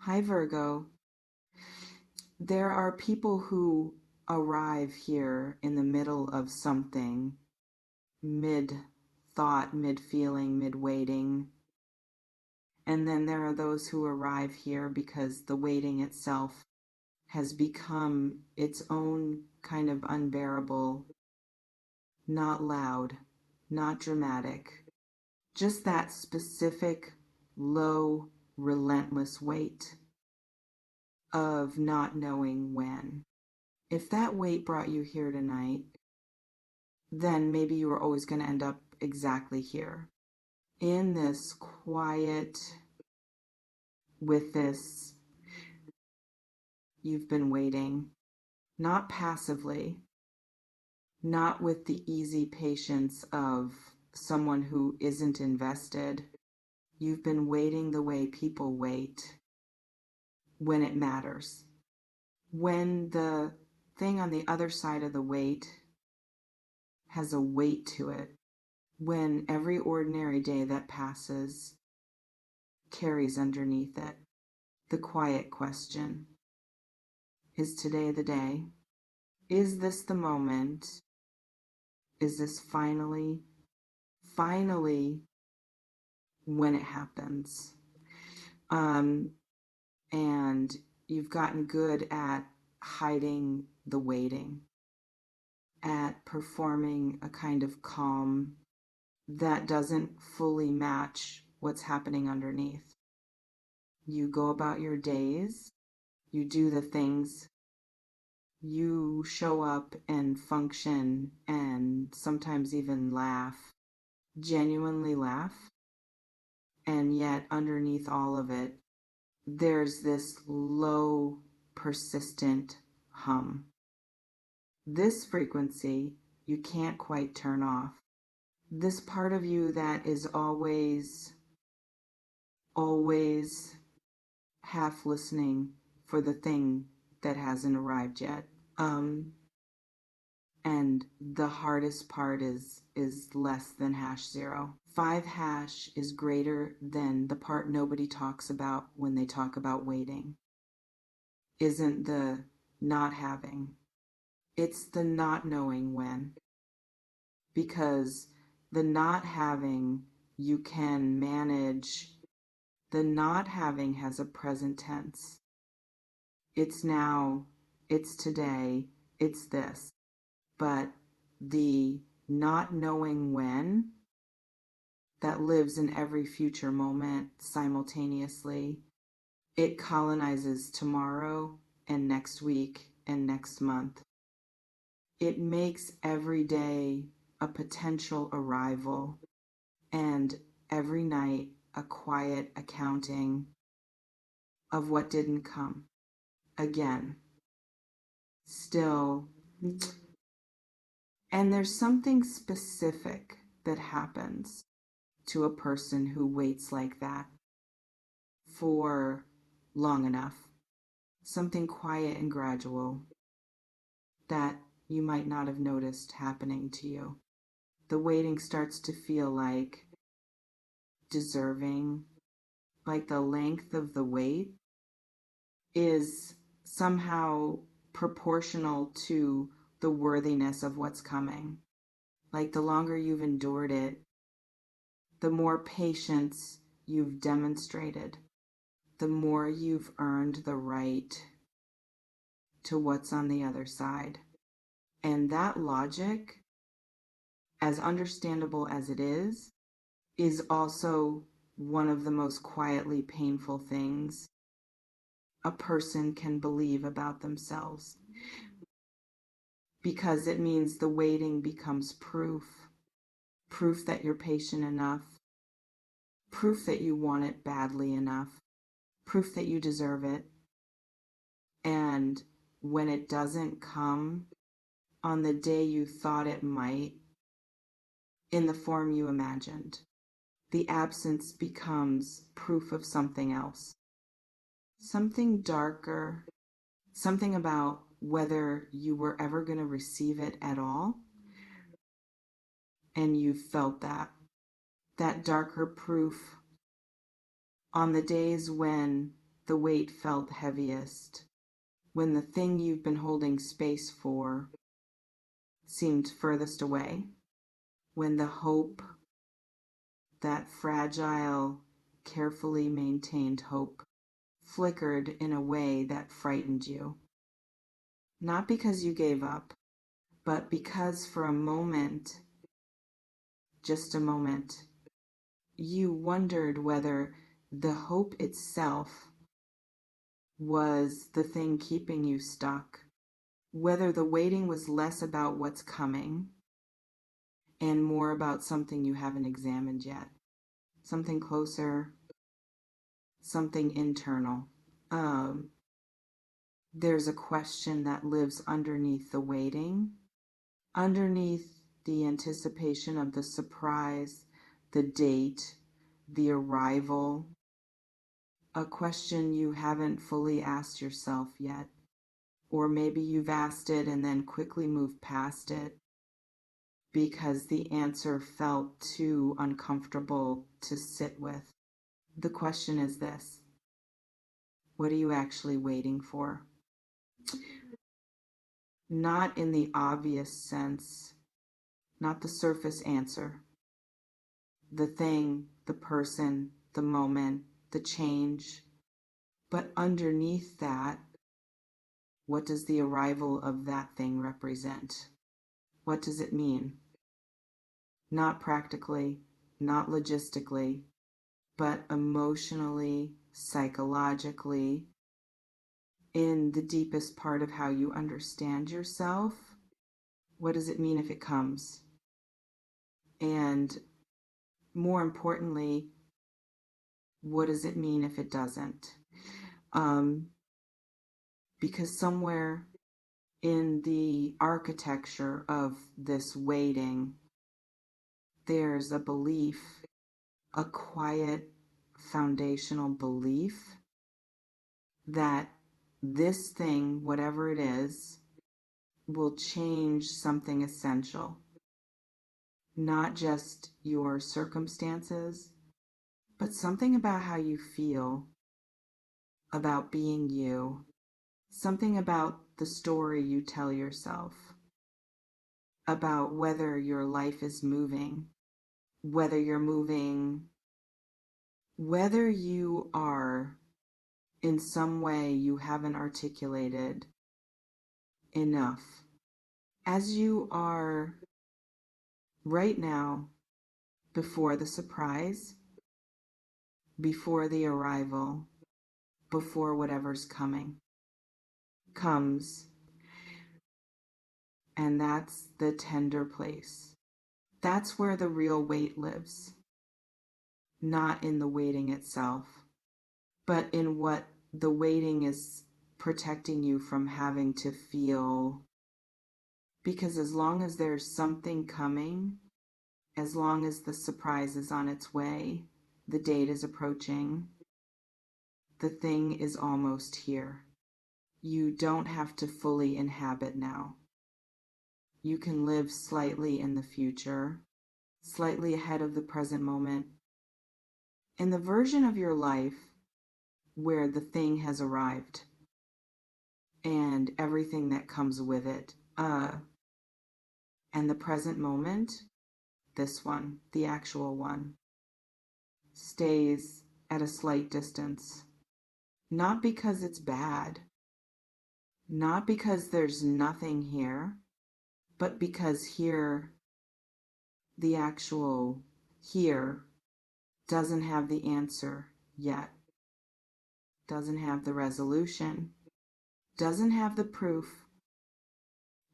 Hi, Virgo. There are people who arrive here in the middle of something, mid thought, mid feeling, mid waiting. And then there are those who arrive here because the waiting itself has become its own kind of unbearable, not loud, not dramatic, just that specific, low, relentless wait of not knowing when. If that weight brought you here tonight, then maybe you were always going to end up exactly here in this quiet, with this, you've been waiting, not passively, not with the easy patience of someone who isn't invested. You've been waiting the way people wait when it matters. When the thing on the other side of the wait has a weight to it, when every ordinary day that passes carries underneath it the quiet question: is today the day? Is this the moment? Is this finally when it happens? And you've gotten good at hiding the waiting, at performing a kind of calm that doesn't fully match what's happening underneath. You go about your days, you do the things, you show up and function and sometimes even laugh, genuinely laugh, and yet underneath all of it, there's this low, persistent hum. This frequency you can't quite turn off. This part of you that is always half listening for the thing that hasn't arrived yet. And the hardest part is less than #0. 5# is greater than the part nobody talks about when they talk about waiting. Isn't the not having. It's the not knowing when. Because the not having you can manage. The not having has a present tense. It's now, it's today, it's this. But the not knowing when that lives in every future moment simultaneously, it colonizes tomorrow and next week and next month. It makes every day a potential arrival and every night a quiet accounting of what didn't come. Again, still. And there's something specific that happens to a person who waits like that for long enough. Something quiet and gradual that you might not have noticed happening to you. The waiting starts to feel like deserving, like the length of the wait is somehow proportional to the worthiness of what's coming. Like the longer you've endured it, the more patience you've demonstrated, the more you've earned the right to what's on the other side. And that logic, as understandable as it is also one of the most quietly painful things a person can believe about themselves. Because it means the waiting becomes proof that you're patient enough, proof that you want it badly enough, proof that you deserve it. And when it doesn't come on the day you thought it might, in the form you imagined, the absence becomes proof of something else, something darker, something about whether you were ever going to receive it at all. And you felt that darker proof on the days when the weight felt heaviest, when the thing you've been holding space for seemed furthest away, when the hope, that fragile, carefully maintained hope, flickered in a way that frightened you. Not because you gave up, but because for a moment, just a moment, you wondered whether the hope itself was the thing keeping you stuck, whether the waiting was less about what's coming and more about something you haven't examined yet, something closer, something internal. There's a question that lives underneath the waiting, underneath the anticipation of the surprise, the date, the arrival, a question you haven't fully asked yourself yet. Or maybe you've asked it and then quickly moved past it because the answer felt too uncomfortable to sit with. The question is this: what are you actually waiting for? Not in the obvious sense, not the surface answer. The thing, the person, the moment, the change. But underneath that, what does the arrival of that thing represent? What does it mean? Not practically, not logistically, but emotionally, psychologically, in the deepest part of how you understand yourself. What does it mean if it comes? And more importantly, what does it mean if it doesn't? Because somewhere in the architecture of this waiting, there's a belief, a quiet foundational belief that this thing, whatever it is, will change something essential. Not just your circumstances, but something about how you feel about being you, something about the story you tell yourself, about whether your life is moving, whether you're moving, whether you are in some way you haven't articulated enough, as you are right now, before the surprise, before the arrival, before whatever's coming comes. And that's the tender place. That's where the real weight lives. Not in the waiting itself, but in what the waiting is protecting you from having to feel. Because as long as there's something coming, as long as the surprise is on its way, the date is approaching, the thing is almost here. You don't have to fully inhabit now. You can live slightly in the future, slightly ahead of the present moment, in the version of your life where the thing has arrived and everything that comes with it. And the present moment, this one, the actual one, stays at a slight distance. Not because it's bad, not because there's nothing here, but because here, the actual here, doesn't have the answer yet, doesn't have the resolution, doesn't have the proof,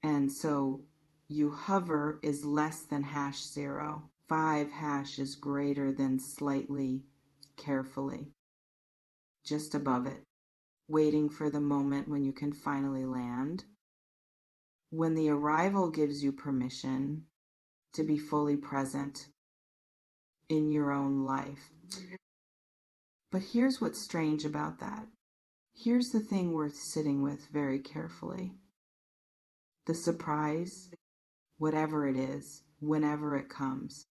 and so you hover is less than #0. 5# is greater than slightly, carefully, just above it, waiting for the moment when you can finally land, when the arrival gives you permission to be fully present in your own life. But here's what's strange about that. Here's the thing worth sitting with very carefully. The surprise, whatever it is, whenever it comes,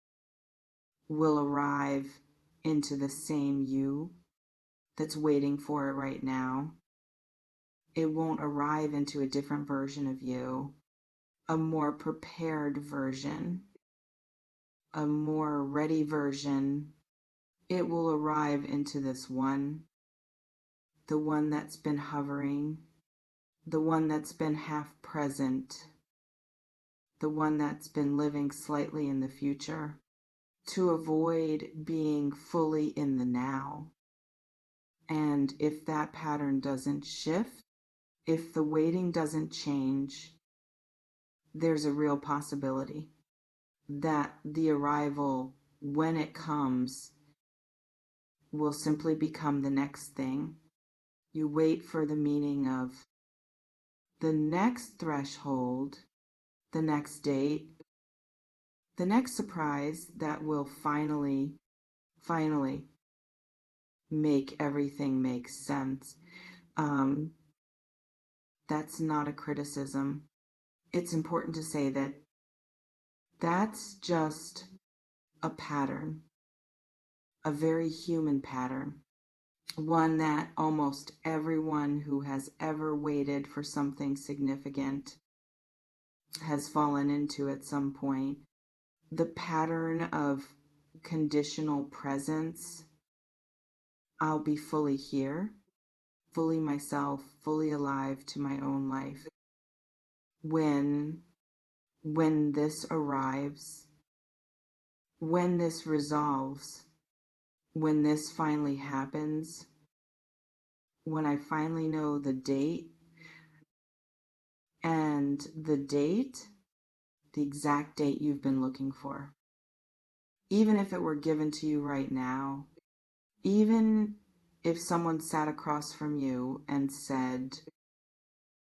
will arrive into the same you, that's waiting for it right now. It won't arrive into a different version of you, a more prepared version, a more ready version. It will arrive into this one, the one that's been hovering, the one that's been half present, the one that's been living slightly in the future, to avoid being fully in the now. And if that pattern doesn't shift, if the waiting doesn't change, there's a real possibility that the arrival, when it comes, will simply become the next thing. You wait for the meaning of the next threshold, the next date, the next surprise that will finally make everything make sense. That's not a criticism. It's important to say that that's just a pattern, a very human pattern, one that almost everyone who has ever waited for something significant has fallen into at some point. The pattern of conditional presence. I'll be fully here, fully myself, fully alive to my own life. When this arrives, when this resolves, when this finally happens, when I finally know the date, and the date, the exact date you've been looking for. Even if it were given to you right now, even if someone sat across from you and said,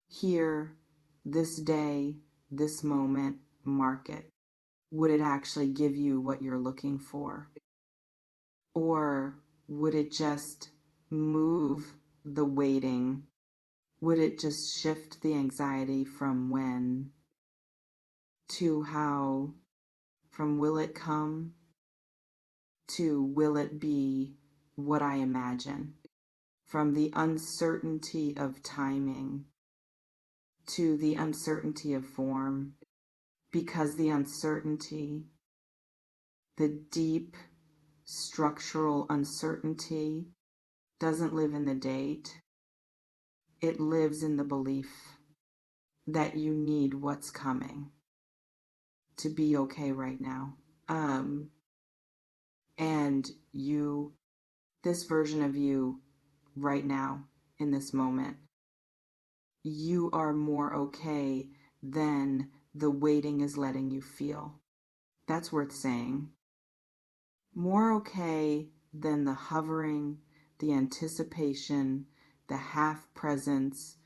here, this day, this moment, mark it, would it actually give you what you're looking for? Or would it just move the waiting? Would it just shift the anxiety from when to how, from will it come to will it be what I imagine? From the uncertainty of timing to the uncertainty of form, because the uncertainty, the deep structural uncertainty, doesn't live in the date. It lives in the belief that you need what's coming to be okay right now. And you, this version of you right now, in this moment, you are more okay than the waiting is letting you feel. That's worth saying. More okay than the hovering, the anticipation, the half presence,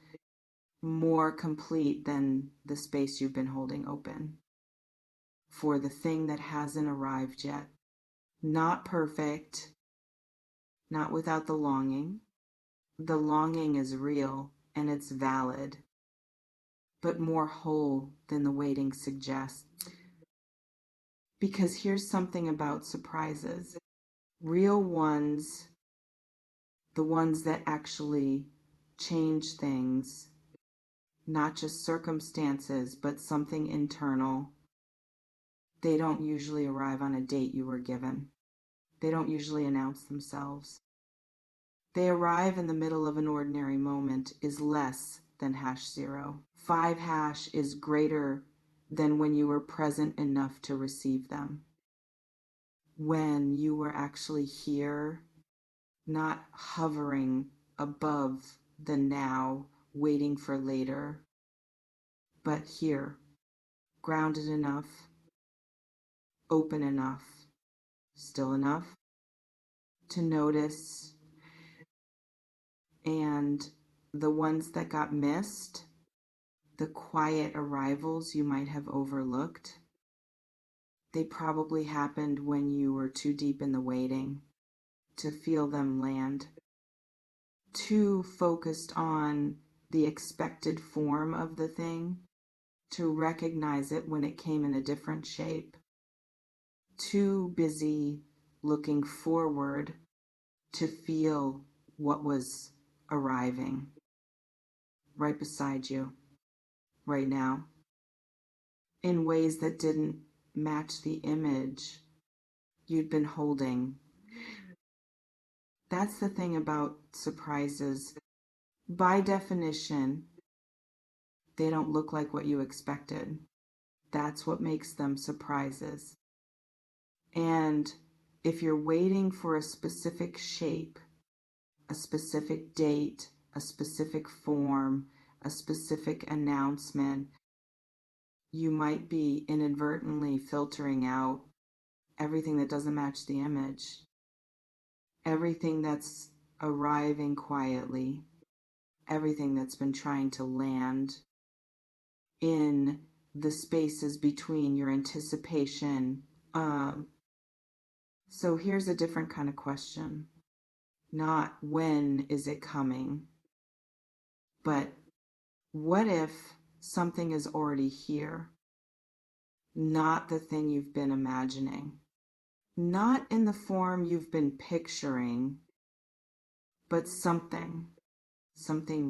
more complete than the space you've been holding open for the thing that hasn't arrived yet. Not perfect, not without the longing. The longing is real and it's valid, but more whole than the waiting suggests. Because here's something about surprises. Real ones, the ones that actually change things, not just circumstances, but something internal, they don't usually arrive on a date you were given. They don't usually announce themselves. They arrive in the middle of an ordinary moment is less than #0. 5 # is greater than when you were present enough to receive them. When you were actually here, not hovering above the now, waiting for later, but here, grounded enough, open enough, still enough to notice. And the ones that got missed, the quiet arrivals you might have overlooked, they probably happened when you were too deep in the waiting to feel them land, too focused on the expected form of the thing to recognize it when it came in a different shape, too busy looking forward to feel what was arriving right beside you right now in ways that didn't match the image you'd been holding. That's the thing about surprises. By definition, they don't look like what you expected. That's what makes them surprises. And if you're waiting for a specific shape, a specific date, a specific form, a specific announcement, you might be inadvertently filtering out everything that doesn't match the image, everything that's arriving quietly, everything that's been trying to land in the spaces between your anticipation. So here's a different kind of question. Not when is it coming, but what if something is already here? Not the thing you've been imagining. Not in the form you've been picturing, but something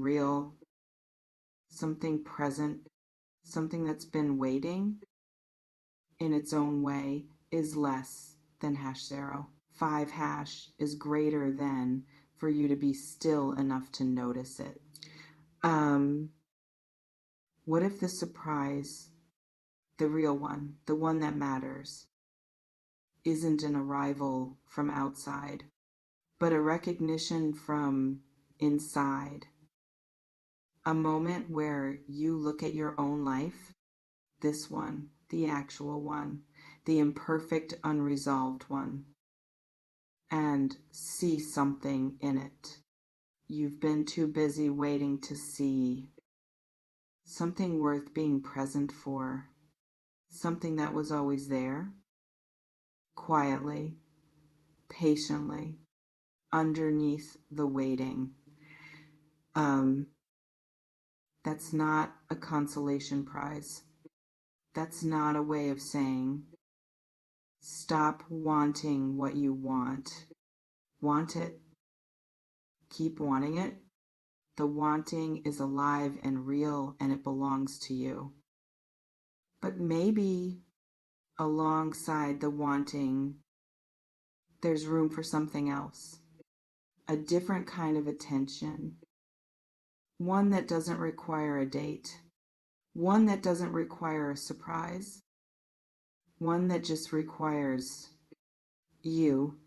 real, something present, something that's been waiting in its own way is less than #0. 5 hash is greater than for you to be still enough to notice it. What if the surprise, the real one, the one that matters, isn't an arrival from outside, but a recognition from inside? A moment where you look at your own life, this one, the actual one, the imperfect, unresolved one, and see something in it. You've been too busy waiting to see something worth being present for, something that was always there, quietly, patiently, underneath the waiting. That's not a consolation prize. That's not a way of saying, stop wanting what you want. Want it. Keep wanting it. The wanting is alive and real, and it belongs to you. But maybe alongside the wanting, there's room for something else. A different kind of attention. One that doesn't require a date. One that doesn't require a surprise. One that just requires you,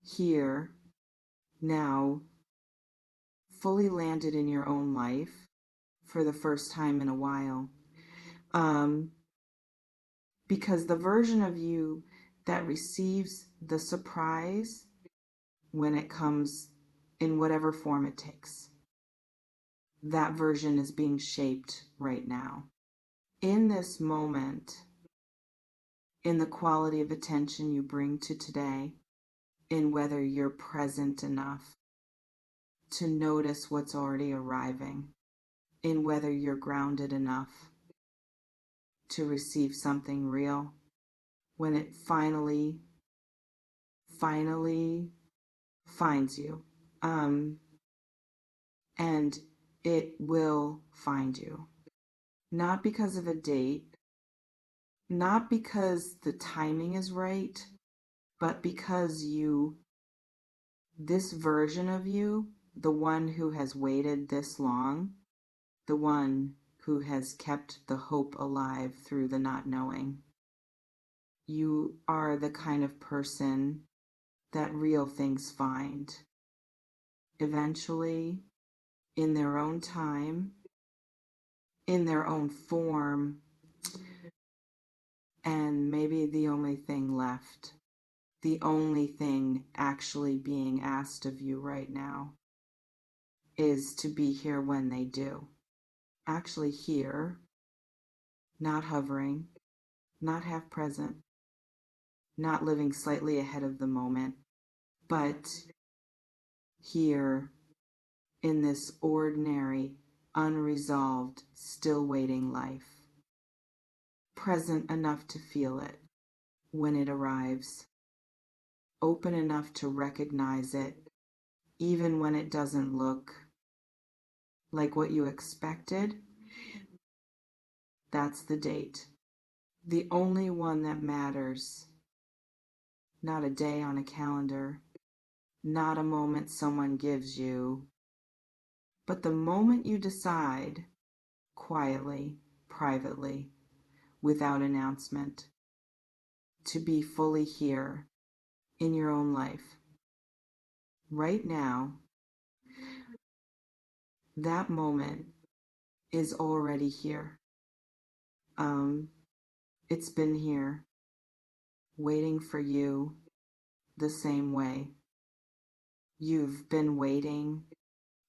here, now, fully landed in your own life for the first time in a while. Because the version of you that receives the surprise when it comes in whatever form it takes, that version is being shaped right now. In this moment, in the quality of attention you bring to today, in whether you're present enough to notice what's already arriving, in whether you're grounded enough to receive something real when it finally finds you. And it will find you. Not because of a date, not because the timing is right, but because this version of you, the one who has waited this long, the one who has kept the hope alive through the not knowing, you are the kind of person that real things find. Eventually, in their own time, in their own form, and maybe the only thing left, the only thing actually being asked of you right now is to be here when they do. Actually here, not hovering, not half present, not living slightly ahead of the moment, but here in this ordinary, unresolved, still waiting life. Present enough to feel it when it arrives. Open enough to recognize it even when it doesn't look like what you expected. That's the date. The only one that matters. Not a day on a calendar, not a moment someone gives you, but the moment you decide, quietly, privately, without announcement, to be fully here in your own life. Right now, that moment is already here. Um, it's been here, waiting for you the same way. You've been waiting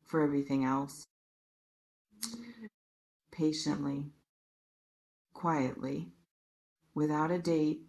for everything else, patiently, quietly, without a date,